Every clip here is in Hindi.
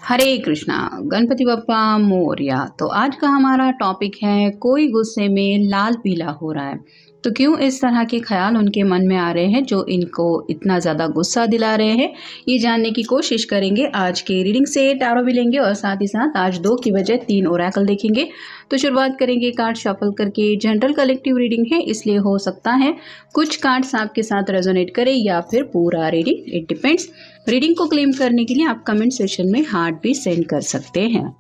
हरे कृष्णा। गणपति बप्पा मोरया। तो आज का हमारा टॉपिक है, कोई गुस्से में लाल पीला हो रहा है तो क्यों इस तरह के ख्याल उनके मन में आ रहे हैं जो इनको इतना ज़्यादा गुस्सा दिला रहे हैं। ये जानने की कोशिश करेंगे आज के रीडिंग से। टैरो भी लेंगे और साथ ही साथ आज 2 की बजाय 3 ओरेकल देखेंगे। तो शुरुआत करेंगे कार्ड शफल करके। जनरल कलेक्टिव रीडिंग है, इसलिए हो सकता है कुछ कार्ड्स आपके साथ रेजोनेट करें या फिर पूरा रीडिंग, इट डिपेंड्स। रीडिंग को क्लेम करने के लिए आप कमेंट सेक्शन में हार्ट भी सेंड कर सकते हैं।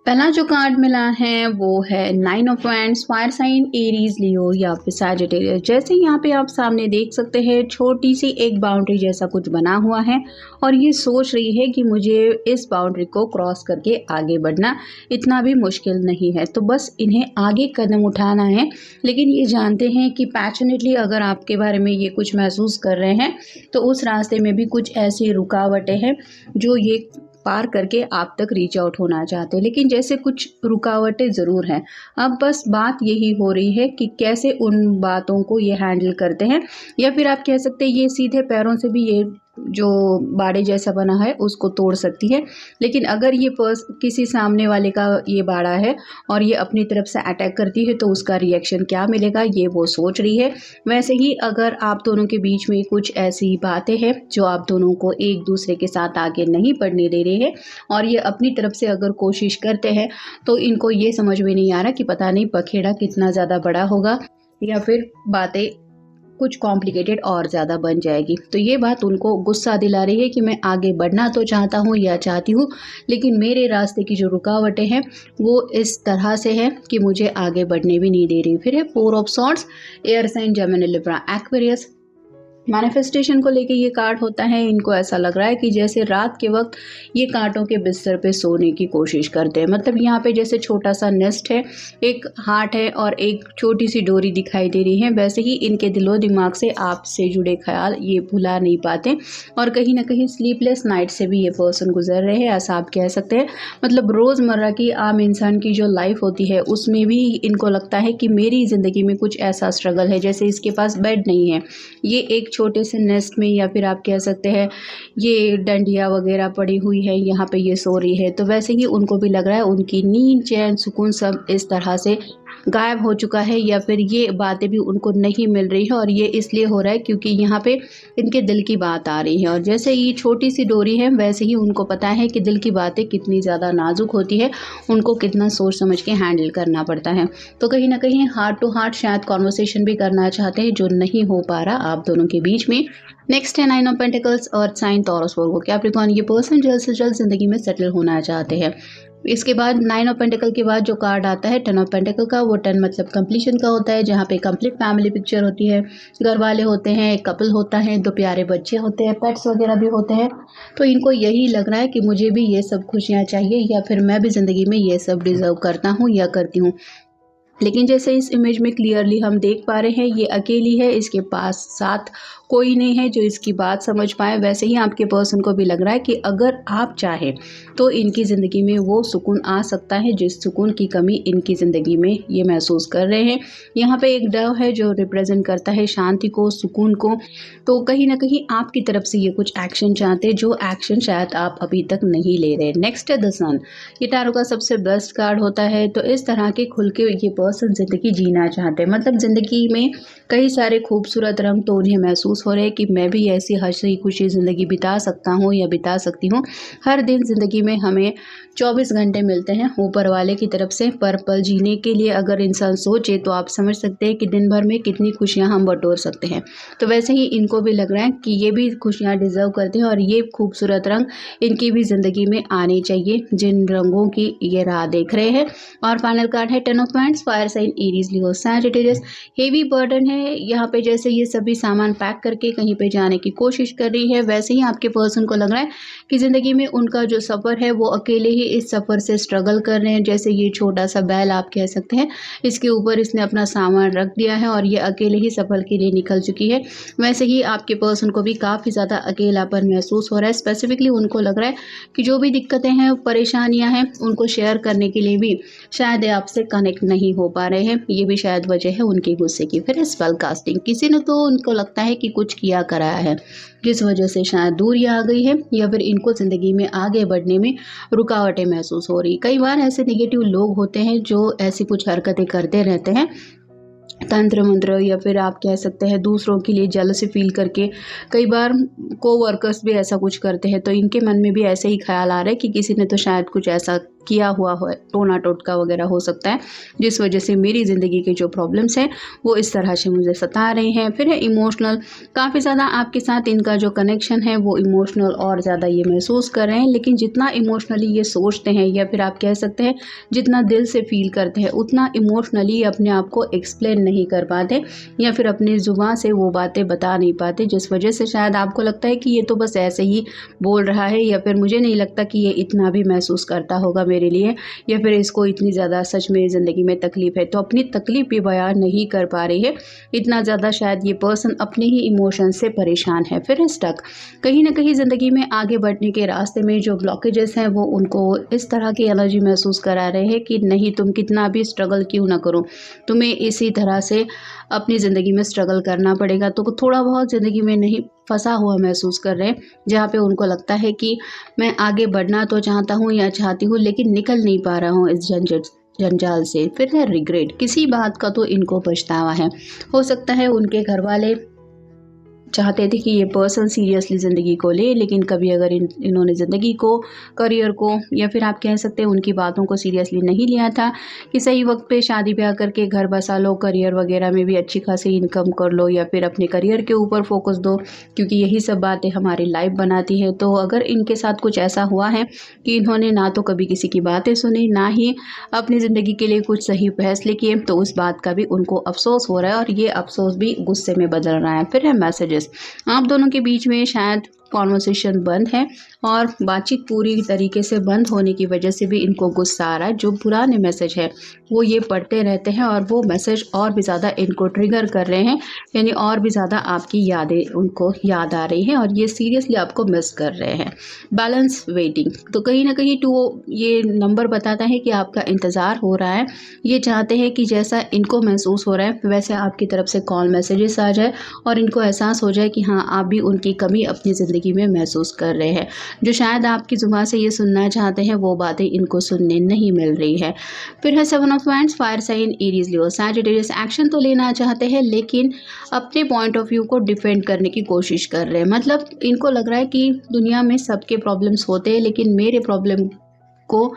पहला जो कार्ड मिला है वो है 9 of wands, fire sign Aries, Leo या फिर सैजिटेरियस। जैसे यहाँ पे आप सामने देख सकते हैं छोटी सी एक बाउंड्री जैसा कुछ बना हुआ है और ये सोच रही है कि मुझे इस बाउंड्री को क्रॉस करके आगे बढ़ना इतना भी मुश्किल नहीं है, तो बस इन्हें आगे कदम उठाना है। लेकिन ये जानते हैं कि पैशनेटली अगर आपके बारे में ये कुछ महसूस कर रहे हैं तो उस रास्ते में भी कुछ ऐसी रुकावटें हैं जो ये पार करके आप तक रीच आउट होना चाहते हैं, लेकिन जैसे कुछ रुकावटें ज़रूर हैं। अब बस बात यही हो रही है कि कैसे उन बातों को ये हैंडल करते हैं, या फिर आप कह सकते हैं ये सीधे पैरों से भी ये जो बाड़े जैसा बना है उसको तोड़ सकती है। लेकिन अगर ये किसी सामने वाले का ये बाड़ा है और ये अपनी तरफ से अटैक करती है तो उसका रिएक्शन क्या मिलेगा ये वो सोच रही है। वैसे ही अगर आप दोनों के बीच में कुछ ऐसी बातें हैं जो आप दोनों को एक दूसरे के साथ आगे नहीं बढ़ने दे रहे हैं और ये अपनी तरफ से अगर कोशिश करते हैं तो इनको ये समझ में नहीं आ रहा कि पता नहीं पखेड़ा कितना ज़्यादा बड़ा होगा या फिर बातें कुछ कॉम्प्लिकेटेड और ज़्यादा बन जाएगी। तो ये बात उनको गुस्सा दिला रही है कि मैं आगे बढ़ना तो चाहता हूँ या चाहती हूँ, लेकिन मेरे रास्ते की जो रुकावटें हैं वो इस तरह से है कि मुझे आगे बढ़ने भी नहीं दे रही। फिर है 4 of swords, air sign, Gemini, Libra, Aquarius. Manifestation को लेके ये कार्ड होता है, इनको ऐसा लग रहा है कि जैसे रात के वक्त ये कांटों के बिस्तर पे सोने की कोशिश करते हैं। मतलब यहाँ पे जैसे छोटा सा नेस्ट है, एक हार्ट है और एक छोटी सी डोरी दिखाई दे रही है, वैसे ही इनके दिलो दिमाग से आपसे जुड़े ख्याल ये भुला नहीं पाते और कहीं ना कहीं स्लीपलेस नाइट से भी ये पर्सन गुजर रहे हैं, ऐसा आप कह सकते हैं। मतलब रोज़मर्रा की आम इंसान की जो लाइफ होती है उसमें भी इनको लगता है कि मेरी ज़िंदगी में कुछ ऐसा स्ट्रगल है। जैसे इसके पास बेड नहीं है, ये एक छोटे से नेस्ट में या फिर आप कह सकते हैं ये डंडिया वगैरह पड़ी हुई है, यहाँ पे ये सो रही है। तो वैसे ही उनको भी लग रहा है उनकी नींद, चैन, सुकून सब इस तरह से गायब हो चुका है या फिर ये बातें भी उनको नहीं मिल रही है। और ये इसलिए हो रहा है क्योंकि यहाँ पे इनके दिल की बात आ रही है और जैसे ये छोटी सी डोरी है वैसे ही उनको पता है कि दिल की बातें कितनी ज़्यादा नाजुक होती है, उनको कितना सोच समझ के हैंडल करना पड़ता है। तो कहीं ना कहीं हार्ट टू हार्ट शायद कॉन्वर्सेशन भी करना चाहते हैं जो नहीं हो पा रहा आप दोनों के बीच में। नेक्स्ट है 9 of pentacles, earth sign, Taurus, Virgo, Capricorn. ये पर्सन जल्द से जल्द जिंदगी में सेटल होना चाहते हैं। इसके बाद 9 ऑफ पेंटिकल के बाद जो कार्ड आता है 10 ऑफ पेंटिकल का, वो 10 मतलब कंप्लीशन का होता है, जहाँ पे कंप्लीट फैमिली पिक्चर होती है, घर वाले होते हैं, एक कपल होता है, 2 प्यारे बच्चे होते हैं, पेट्स वगैरह भी होते हैं। तो इनको यही लग रहा है कि मुझे भी ये सब खुशियाँ चाहिए या फिर मैं भी ज़िंदगी में ये सब डिज़र्व करता हूँ या करती हूँ। लेकिन जैसे इस इमेज में क्लियरली हम देख पा रहे हैं ये अकेली है, इसके पास साथ कोई नहीं है जो इसकी बात समझ पाए। वैसे ही आपके पर्सन को भी लग रहा है कि अगर आप चाहें तो इनकी ज़िंदगी में वो सुकून आ सकता है जिस सुकून की कमी इनकी ज़िंदगी में ये महसूस कर रहे हैं। यहाँ पे एक डव है जो रिप्रेजेंट करता है शांति को, सुकून को। तो कहीं ना कहीं आपकी तरफ से ये कुछ एक्शन चाहते हैं जो एक्शन शायद आप अभी तक नहीं ले रहे। नेक्स्ट है द सन। ये टैरो का सबसे बेस्ट कार्ड होता है। तो इस तरह के खुल के ये पर्सन ज़िंदगी जीना चाहते हैं, मतलब ज़िंदगी में कई सारे खूबसूरत रंग तो उन्हें महसूस हो रहे हैं कि मैं भी ऐसी हंसी खुशी ज़िंदगी बिता सकता हूँ या बिता सकती हूँ। हर दिन ज़िंदगी में हमें 24 घंटे मिलते हैं ऊपर वाले की तरफ से पर पल जीने के लिए। अगर इंसान सोचे तो आप समझ सकते हैं कि दिन भर में कितनी खुशियाँ हम बटोर सकते हैं। तो वैसे ही इनको भी लग रहा है कि ये भी खुशियाँ डिज़र्व करते हैं और ये खूबसूरत रंग इनकी भी ज़िंदगी में आने चाहिए जिन रंगों की ये राह देख रहे हैं। और फाइनल कार्ड है 10 of wands, fire sign Aries Leo Sagittarius. Heavy burden है यहाँ पे, जैसे ये सभी सामान पैक करके कहीं पे जाने की कोशिश कर रही है। वैसे ही आपके पर्सन को लग रहा है कि ज़िंदगी में उनका जो सफ़र है वो अकेले ही इस सफ़र से स्ट्रगल कर रहे हैं। जैसे ये छोटा सा बैल आप कह सकते हैं, इसके ऊपर इसने अपना सामान रख दिया है और ये अकेले ही सफ़र के लिए निकल चुकी है। वैसे ही आपके पर्सन को भी काफ़ी ज़्यादा अकेलापन महसूस हो रहा है। स्पेसिफिकली उनको लग रहा है कि जो भी दिक्कतें हैं, परेशानियां हैं, उनको शेयर करने के लिए भी शायद आपसे कनेक्ट नहीं हो पा रहे हैं। ये भी शायद वजह है उनके गुस्से की। फिर स्पेल कास्टिंग, किसी ने तो उनको लगता है कि कुछ किया कराया है जिस वजह से शायद दूरी आ गई है या फिर इनको ज़िंदगी में आगे बढ़ने में रुकावटें महसूस हो रही। कई बार ऐसे नेगेटिव लोग होते हैं जो ऐसी कुछ हरकतें करते रहते हैं, तंत्र मंत्र या फिर आप कह सकते हैं दूसरों के लिए जेलसी फील करके। कई बार कोवर्कर्स भी ऐसा कुछ करते हैं, तो इनके मन में भी ऐसे ही ख्याल आ रहा है कि किसी ने तो शायद कुछ ऐसा किया हुआ है, टोना टोटका वगैरह हो सकता है, जिस वजह से मेरी ज़िंदगी के जो प्रॉब्लम्स हैं वो इस तरह से मुझे सता रहे हैं। फिर है इमोशनल, काफ़ी ज़्यादा आपके साथ इनका जो कनेक्शन है वो इमोशनल और ज़्यादा ये महसूस कर रहे हैं। लेकिन जितना इमोशनली ये सोचते हैं या फिर आप कह सकते हैं जितना दिल से फील करते हैं, उतना इमोशनली अपने आप को एक्सप्लेन नहीं कर पाते या फिर अपनी ज़ुबान से वो बातें बता नहीं पाते, जिस वजह से शायद आपको लगता है कि ये तो बस ऐसे ही बोल रहा है या फिर मुझे नहीं लगता कि ये इतना भी महसूस करता होगा मेरे लिए, या फिर इसको इतनी ज़्यादा सच में ज़िंदगी में तकलीफ़ है। तो अपनी तकलीफ़ भी बयान नहीं कर पा रही है, इतना ज़्यादा शायद ये पर्सन अपने ही इमोशन से परेशान है। फिर स्टक, कहीं ना कहीं ज़िंदगी में आगे बढ़ने के रास्ते में जो ब्लॉकेजेस हैं वो उनको इस तरह की एनर्जी महसूस करा रहे हैं कि नहीं, तुम कितना भी स्ट्रगल क्यों ना करो, तुम्हें इसी तरह से अपनी ज़िंदगी में स्ट्रगल करना पड़ेगा। तो थोड़ा बहुत ज़िंदगी में नहीं फंसा हुआ महसूस कर रहे हैं, जहाँ पे उनको लगता है कि मैं आगे बढ़ना तो चाहता हूँ या चाहती हूँ लेकिन निकल नहीं पा रहा हूँ इस जंजाल से। फिर है रिग्रेट, किसी बात का तो इनको पछतावा है। हो सकता है उनके घर वाले चाहते थे कि ये पर्सन सीरियसली ज़िंदगी को ले, लेकिन कभी अगर इन्होंने ज़िंदगी को, करियर को या फिर आप कह सकते हैं उनकी बातों को सीरियसली नहीं लिया था कि सही वक्त पे शादी ब्याह करके घर बसा लो, करियर वगैरह में भी अच्छी खासी इनकम कर लो या फिर अपने करियर के ऊपर फोकस दो, क्योंकि यही सब बातें हमारी लाइफ बनाती है। तो अगर इनके साथ कुछ ऐसा हुआ है कि इन्होंने ना तो कभी किसी की बातें सुनी, ना ही अपनी ज़िंदगी के लिए कुछ सही फैसले किए, तो उस बात का भी उनको अफसोस हो रहा है और ये अफसोस भी गुस्से में बदल रहा है। फिर है मैसेजेस, आप दोनों के बीच में शायद कॉन्वर्सेशन बंद है और बातचीत पूरी तरीके से बंद होने की वजह से भी इनको गुस्सा आ रहा है। जो पुराने मैसेज है वो ये पढ़ते रहते हैं और वो मैसेज और भी ज़्यादा इनको ट्रिगर कर रहे हैं, यानी और भी ज़्यादा आपकी यादें उनको याद आ रही हैं और ये सीरियसली आपको मिस कर रहे हैं। बैलेंस वेटिंग, तो कहीं ना कहीं ये नंबर बताता है कि आपका इंतज़ार हो रहा है। ये चाहते हैं कि जैसा इनको महसूस हो रहा है वैसे आपकी तरफ से कॉल मैसेजेस आ जाए और इनको एहसास हो जाए कि हाँ, आप भी उनकी कमी अपनी ज़िंदगी में महसूस कर रहे हैं। जो शायद आपकी ज़ुबान से ये सुनना चाहते हैं वो बातें इनको सुनने नहीं मिल रही है। फिर है 7 of wands, fire sign Aries Leo Sagittarius. Action तो लेना चाहते हैं लेकिन अपने पॉइंट ऑफ व्यू को डिफेंड करने की कोशिश कर रहे हैं। मतलब इनको लग रहा है कि दुनिया में सबके प्रॉब्लम्स होते हैं लेकिन मेरे प्रॉब्लम को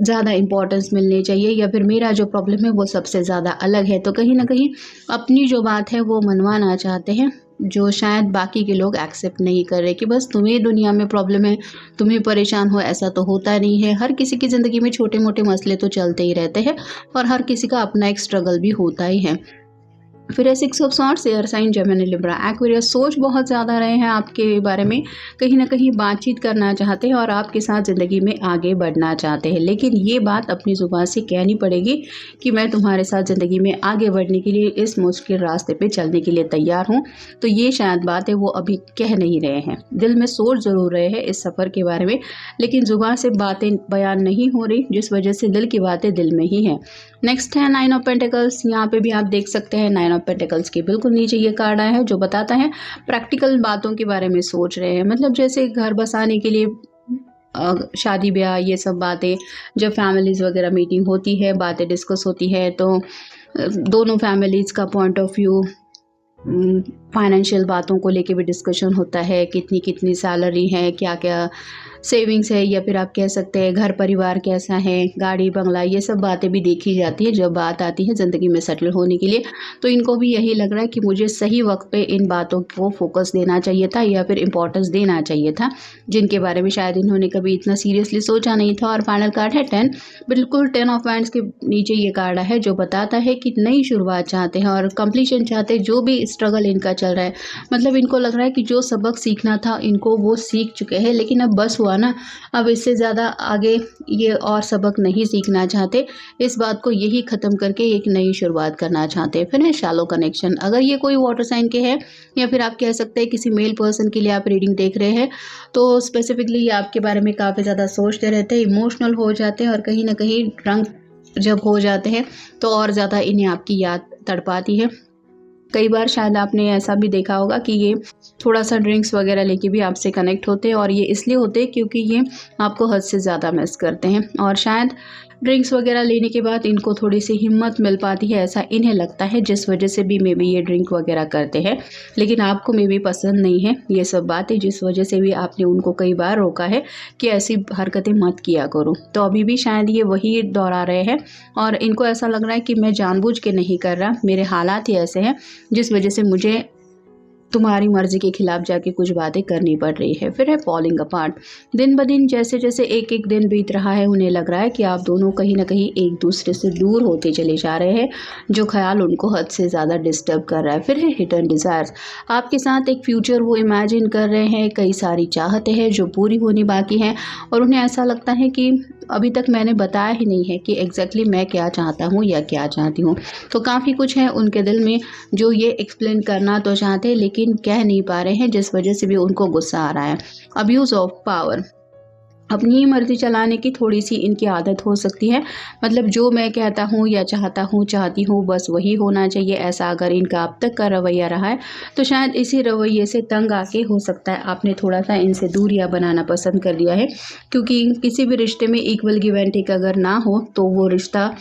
ज़्यादा इम्पोर्टेंस मिलनी चाहिए या फिर मेरा जो प्रॉब्लम है वो सबसे ज़्यादा अलग है। तो कहीं ना कहीं अपनी जो बात है वो मनवाना चाहते हैं, जो शायद बाकी के लोग एक्सेप्ट नहीं कर रहे कि बस तुम्हें दुनिया में प्रॉब्लम है, तुम्हें परेशान हो, ऐसा तो होता नहीं है। हर किसी की ज़िंदगी में छोटे मोटे मसले तो चलते ही रहते हैं और हर किसी का अपना एक स्ट्रगल भी होता ही है। फिर है 6 of swords, air sign, Gemini, Libra, Aquarius. सोच बहुत ज़्यादा रहे हैं आपके बारे में, कहीं ना कहीं बातचीत करना चाहते हैं और आपके साथ ज़िंदगी में आगे बढ़ना चाहते हैं, लेकिन ये बात अपनी ज़ुबान से कहनी पड़ेगी कि मैं तुम्हारे साथ ज़िंदगी में आगे बढ़ने के लिए इस मुश्किल रास्ते पे चलने के लिए तैयार हूँ। तो ये शायद बात है वो अभी कह नहीं रहे हैं, दिल में सोच ज़रूर रहे हैं इस सफ़र के बारे में, लेकिन ज़ुबान से बातें बयान नहीं हो रही, जिस वजह से दिल की बातें दिल में ही हैं। नेक्स्ट है 9 ऑफ पेंटिकल्स। यहाँ पे भी आप देख सकते हैं 9 ऑफ पेंटिकल्स के बिल्कुल नीचे ये कार्ड आया है जो बताता है प्रैक्टिकल बातों के बारे में सोच रहे हैं, मतलब जैसे घर बसाने के लिए शादी ब्याह ये सब बातें, जब फैमिलीज़ वगैरह मीटिंग होती है, बातें डिस्कस होती है, तो दोनों फैमिलीज़ का पॉइंट ऑफ व्यू, फाइनेंशियल बातों को लेके भी डिस्कशन होता है, कितनी कितनी सैलरी है, क्या क्या सेविंग्स है, या फिर आप कह सकते हैं घर परिवार कैसा है, गाड़ी बंगला, ये सब बातें भी देखी जाती है जब बात आती है ज़िंदगी में सेटल होने के लिए। तो इनको भी यही लग रहा है कि मुझे सही वक्त पे इन बातों को फोकस देना चाहिए था या फिर इम्पोर्टेंस देना चाहिए था, जिनके बारे में शायद इन्होंने कभी इतना सीरियसली सोचा नहीं था। और फाइनल कार्ड है 10, बिल्कुल 10 ऑफ वांड्स के नीचे ये कार्ड है जो बताता है कि नई शुरुआत चाहते हैं और कंप्लीशन चाहते हैं। जो भी स्ट्रगल इनका चल रहा है, मतलब इनको लग रहा है कि जो सबक सीखना था इनको वो सीख चुके हैं, लेकिन अब बस हुआ ना, अब इससे ज़्यादा आगे ये और सबक नहीं सीखना चाहते, इस बात को यही ख़त्म करके एक नई शुरुआत करना चाहते हैं। फिर है शैलो कनेक्शन। अगर ये कोई वाटर साइन के हैं या फिर आप कह सकते हैं किसी मेल पर्सन के लिए आप रीडिंग देख रहे हैं, तो स्पेसिफिकली ये आपके बारे में काफ़ी ज़्यादा सोचते रहते हैं, इमोशनल हो जाते हैं और कहीं ना कहीं ड्रंक जब हो जाते हैं तो और ज़्यादा इन्हें आपकी याद तड़पाती है। कई बार शायद आपने ऐसा भी देखा होगा कि ये थोड़ा सा ड्रिंक्स वगैरह लेके भी आपसे कनेक्ट होते हैं, और ये इसलिए होते हैं क्योंकि ये आपको हद से ज़्यादा मिस करते हैं, और शायद ड्रिंक्स वगैरह लेने के बाद इनको थोड़ी सी हिम्मत मिल पाती है, ऐसा इन्हें लगता है, जिस वजह से भी मे बी ये ड्रिंक वगैरह करते हैं। लेकिन आपको मे बी पसंद नहीं है ये सब बातें, जिस वजह से भी आपने उनको कई बार रोका है कि ऐसी हरकतें मत किया करो। तो अभी भी शायद ये वही दोहरा रहे हैं और इनको ऐसा लग रहा है कि मैं जानबूझ के नहीं कर रहा, मेरे हालात ही ऐसे हैं जिस वजह से मुझे तुम्हारी मर्जी के खिलाफ जाके कुछ बातें करनी पड़ रही है। फिर है फॉलिंग अपार्ट। दिन ब दिन जैसे जैसे एक एक दिन बीत रहा है, उन्हें लग रहा है कि आप दोनों कहीं ना कहीं एक दूसरे से दूर होते चले जा रहे हैं, जो ख्याल उनको हद से ज़्यादा डिस्टर्ब कर रहा है। फिर है हिडन डिज़ायर्स। आपके साथ एक फ्यूचर वो इमेजिन कर रहे हैं, कई सारी चाहते हैं जो पूरी होनी बाकी हैं, और उन्हें ऐसा लगता है कि अभी तक मैंने बताया ही नहीं है कि एग्जैक्टली मैं क्या चाहता हूँ या क्या चाहती हूँ। तो काफ़ी कुछ है उनके दिल में जो ये एक्सप्लेन करना तो चाहते हैं लेकिन कह नहीं पा रहे हैं, जिस वजह से भी उनको गुस्सा आ रहा है। Abuse of power. अपनी ही मर्ज़ी चलाने की थोड़ी सी इनकी आदत हो सकती है, मतलब जो मैं कहता हूँ या चाहता हूँ चाहती हूँ बस वही होना चाहिए, ऐसा अगर इनका अब तक का रवैया रहा है तो शायद इसी रवैये से तंग आके हो सकता है आपने थोड़ा सा इनसे दूरियां बनाना पसंद कर लिया है, क्योंकि किसी भी रिश्ते में इक्वल गिव एंड टेक अगर ना हो तो वो रिश्ता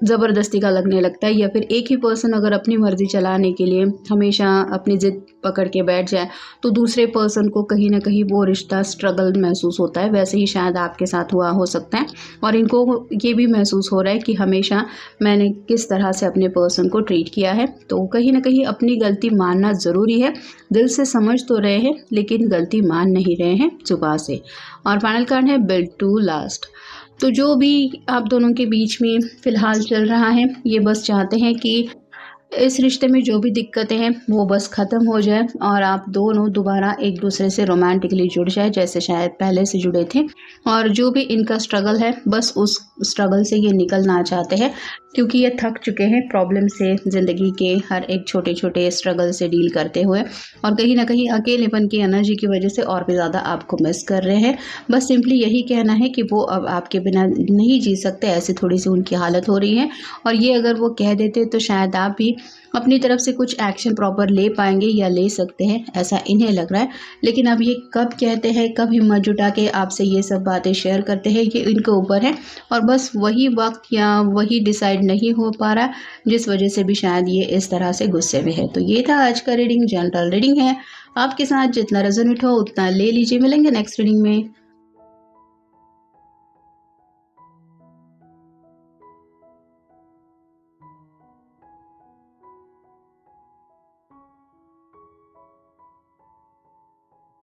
ज़बरदस्ती का लगने लगता है, या फिर एक ही पर्सन अगर अपनी मर्ज़ी चलाने के लिए हमेशा अपनी ज़िद पकड़ के बैठ जाए तो दूसरे पर्सन को कहीं ना कहीं वो रिश्ता स्ट्रगल महसूस होता है। वैसे ही शायद आपके साथ हुआ हो सकता है, और इनको ये भी महसूस हो रहा है कि हमेशा मैंने किस तरह से अपने पर्सन को ट्रीट किया है। तो कहीं ना कहीं अपनी गलती मानना ज़रूरी है, दिल से समझ तो रहे हैं लेकिन गलती मान नहीं रहे हैं जुबान से। और फाइनल कार्ड है बिल्ड टू लास्ट। तो जो भी आप दोनों के बीच में फ़िलहाल चल रहा है, ये बस चाहते हैं कि इस रिश्ते में जो भी दिक्कतें हैं वो बस ख़त्म हो जाए और आप दोनों दोबारा एक दूसरे से रोमांटिकली जुड़ जाए जैसे शायद पहले से जुड़े थे। और जो भी इनका स्ट्रगल है बस उस स्ट्रगल से ये निकलना चाहते हैं, क्योंकि ये थक चुके हैं प्रॉब्लम से, ज़िंदगी के हर एक छोटे छोटे स्ट्रगल से डील करते हुए, और कहीं ना कहीं अकेलेपन की एनर्जी की वजह से और भी ज़्यादा आपको मिस कर रहे हैं। बस सिंपली यही कहना है कि वो अब आपके बिना नहीं जी सकते, ऐसी थोड़ी सी उनकी हालत हो रही है। और ये अगर वो कह देते तो शायद आप भी अपनी तरफ से कुछ एक्शन प्रॉपर ले पाएंगे या ले सकते हैं, ऐसा इन्हें लग रहा है। लेकिन अब ये कब कहते हैं, कब हिम्मत जुटा के आपसे ये सब बातें शेयर करते हैं, ये इनके ऊपर है, और बस वही वक्त या वही डिसाइड नहीं हो पा रहा, जिस वजह से भी शायद ये इस तरह से गुस्से में है। तो ये था आज का रीडिंग, जनरल रीडिंग है, आपके साथ जितना रेजोनेट हो उतना ले लीजिए। मिलेंगे नेक्स्ट रीडिंग में।